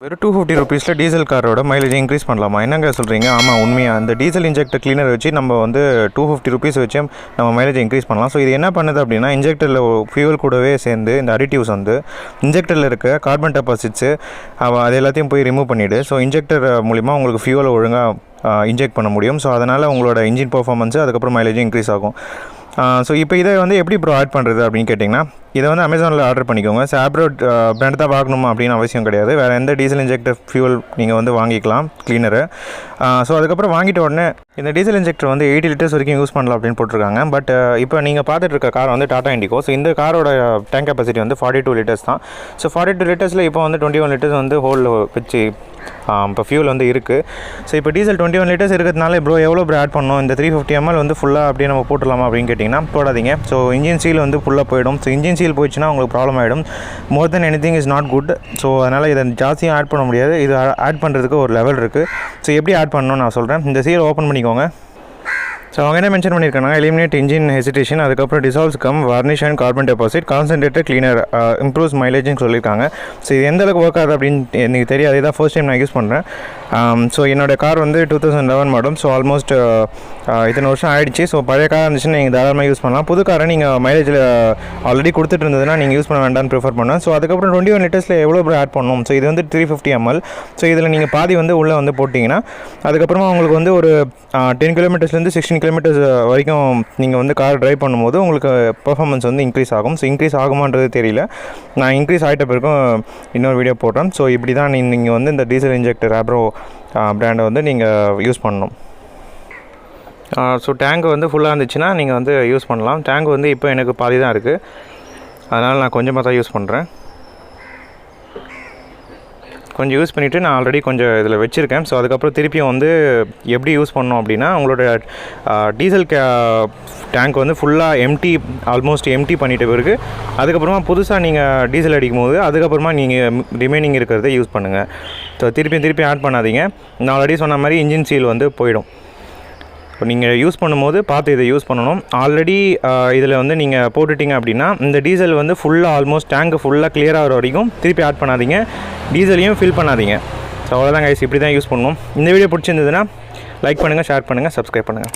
வெறும் 250 ருபீஸில் டீசல் காரோட மைலேஜ் இன்க்ரீஸ் பண்ணலாமா? என்னங்க சொல்கிறீங்க? ஆமாம், உண்மையாக அந்த டீசல் இன்ஜெக்டர் கிளீனர் வச்சு நம்ம வந்து 250 ருபீஸ் வச்சு நம்ம மைலேஜ் இன்க்ரீஸ் பண்ணலாம். ஸோ இது என்ன பண்ணுது அப்படின்னா, இன்ஜெக்டரில் ஃபியூவல் கூடவே சேர்ந்து இந்த அடிட்டிவ்ஸ் வந்து இன்ஜெக்டரில் இருக்க கார்பன் டெபாசிட்ஸு அது எல்லாத்தையும் போய் ரிமூவ் பண்ணிவிடு. ஸோ இன்ஜெக்டர் மூலிமா உங்களுக்கு ஃபியூவலை ஒழுங்காக இன்ஜெக்ட் பண்ண முடியும். ஸோ அதனால் உங்களோட இன்ஜின் பர்ஃபார்மன்ஸு அதுக்கப்புறம் மைலேஜும் இன்க்ரீஸ் ஆகும். ஸோ இப்போ இதை வந்து எப்படி ஆட் பண்ணுறது அப்படின்னு கேட்டிங்கன்னா, இதை வந்து அமேசானில் ஆர்டர் பண்ணிக்கோங்க. சாப்ரோட் பிராண்ட் தான் வாங்கணுமா அப்படின்னு அவசியம் கிடையாது. வேறு எந்த டீசல் இன்ஜெக்டர் ஃபியூவல் நீங்கள் வந்து வாங்கிக்கலாம் கிளீனரு. ஸோ அதுக்கப்புறம் வாங்கிட்ட உடனே இந்த டீசல் இன்ஜெக்டர் வந்து 80 லிட்டர்ஸ் வரைக்கும் யூஸ் பண்ணலாம் அப்படின்னு போட்டிருக்காங்க. பட் இப்போ நீங்கள் பார்த்துட்டு இருக்க கார் வந்து டாடா இண்டிகோ. ஸோ இந்த காரோட டேங்க் கெப்பாசிட்டி வந்து 42 லிட்டர்ஸ் தான். ஸோ 42 லிட்டர்ஸில் இப்போ வந்து 21 லிட்டர்ஸ் வந்து ஹோலில் வச்சு இப்போ ஃபியூல் வந்து இருக்குது. ஸோ இப்போ டீசல் 21 லிட்டர்ஸ் இருக்கிறதுனால எவ்வளோ ஆட் பண்ணணும்? இந்த 350 ml வந்து ஃபுல்லாக அப்படியே நம்ம போட்டுடலாமா அப்படின்னு கேட்டிங்கன்னா போடாதீங்க. ஸோ இன்ஜின் சீல் வந்து ஃபுல்லாக போயிடும். ஸோ இன்ஜின் சீல் போயிடுச்சுன்னா உங்களுக்கு ப்ராப்ளம் ஆகிடும். More than anything is not good. So அதனால் இதை ஜாஸ்தியாக ஆட் பண்ண முடியாது. இது ஆட் பண்ணுறதுக்கு ஒரு லெவல் இருக்குது. ஸோ எப்படி ஆட் பண்ணணும்னு நான் சொல்கிறேன். இந்த சீல் ஓப்பன் பண்ணிக்கோங்க. ஸோ அவங்க என்ன மென்ஷன் பண்ணியிருக்காங்கன்னா, எலிமினேட் இன்ஜின் ஹெசிடேஷன், அதுக்கப்புறம் dissolves gum varnish and carbon deposit, concentrated cleaner, improves மைலேஜ்னு சொல்லியிருக்காங்க. ஸோ இது எந்த அளவுக்கு ஒர்க் ஆகுது அப்படின்னு எனக்கு தெரியாது. இதான் ஃபர்ஸ்ட் டைம் நான் யூஸ் பண்ணுறேன். ஸோ என்னோடய கார் வந்து 2011 மாடல். ஸோ ஆல்மோஸ்ட் இத்தனை வருஷம் ஆகிடுச்சு. ஸோ பழைய கார் இருந்துச்சுன்னா நீங்கள் தாராளமாக யூஸ் பண்ணலாம். புது காரை நீங்கள் மைலேஜில் ஆல்ரெடி கொடுத்துட்டு இருந்ததுன்னா நீங்கள் யூஸ் பண்ண வேண்டாம்னு ப்ரிஃபர் பண்ணுவேன். ஸோ அதுக்கப்புறம் 21 லிட்டர்ஸில் எவ்வளோ ஆட் பண்ணணும்? ஸோ இது வந்து 350 ml. ஸோ இதில் நீங்கள் பாதி வந்து உள்ளே வந்து போட்டிங்கன்னா அதுக்கப்புறமா உங்களுக்கு வந்து ஒரு 10 கிலோமீட்டர்ஸ்லேருந்து 16 கிலோமீட்டர்ஸ் வரைக்கும் நீங்கள் வந்து கார் ட்ரைவ் பண்ணும்போது உங்களுக்கு பெர்ஃபார்மன்ஸ் வந்து இன்க்ரீஸ் ஆகும். ஸோ இன்க்ரீஸ் ஆகுமான்றது தெரியல. நான் இன்க்ரீஸ் ஆகிட்ட பிறகும் இன்னொரு வீடியோ போடுறேன். ஸோ இப்படி தான் நீங்கள் வந்து இந்த டீசல் இன்ஜெக்டர் ஆப்ரோ பிராண்டை வந்து நீங்கள் யூஸ் பண்ணணும். ஸோ டேங்க் வந்து ஃபுல்லாக இருந்துச்சுன்னா நீங்கள் வந்து யூஸ் பண்ணலாம். டேங்க் வந்து இப்போ எனக்கு பாதி தான் இருக்குது. அதனால் நான் கொஞ்சமாக தான் யூஸ் பண்ணுறேன். கொஞ்சம் யூஸ் பண்ணிவிட்டு நான் ஆல்ரெடி கொஞ்சம் இதில் வச்சுருக்கேன். ஸோ அதுக்கப்புறம் திருப்பியும் வந்து எப்படி யூஸ் பண்ணணும் அப்படின்னா, உங்களோட டீசல் டேங்க் வந்து ஃபுல்லாக ஆல்மோஸ்ட் எம்டி பண்ணிட்ட பிறகு அதுக்கப்புறமா புதுசாக நீங்கள் டீசல் அடிக்கும் போது அதுக்கப்புறமா நீங்கள் ரிமைனிங் இருக்கிறத யூஸ் பண்ணுங்கள். ஸோ திருப்பி ஆட் பண்ணாதீங்க. நான் ஆல்ரெடி சொன்ன மாதிரி இன்ஜின் சீல் வந்து போயிடும். இப்போ நீங்கள் யூஸ் பண்ணும்போது பார்த்து இதை யூஸ் பண்ணணும். ஆல்ரெடி இதில் வந்து நீங்கள் போட்டுட்டிங்க அப்படின்னா இந்த டீசல் வந்து ஃபுல்லாக ஆல்மோஸ்ட் டேங்க் ஃபுல்லாக கிளியர் ஆகிற வரைக்கும் திருப்பி ஆட் பண்ணாதீங்க. டீசலையும் ஃபில் பண்ணாதீங்க. ஸோ அவ்வளோதான் கைஸ், இப்படி தான் யூஸ் பண்ணணும். இந்த வீடியோ பிடிச்சிருந்ததுன்னா லைக் பண்ணுங்கள், ஷேர் பண்ணுங்கள், சப்ஸ்கிரைப் பண்ணுங்கள்.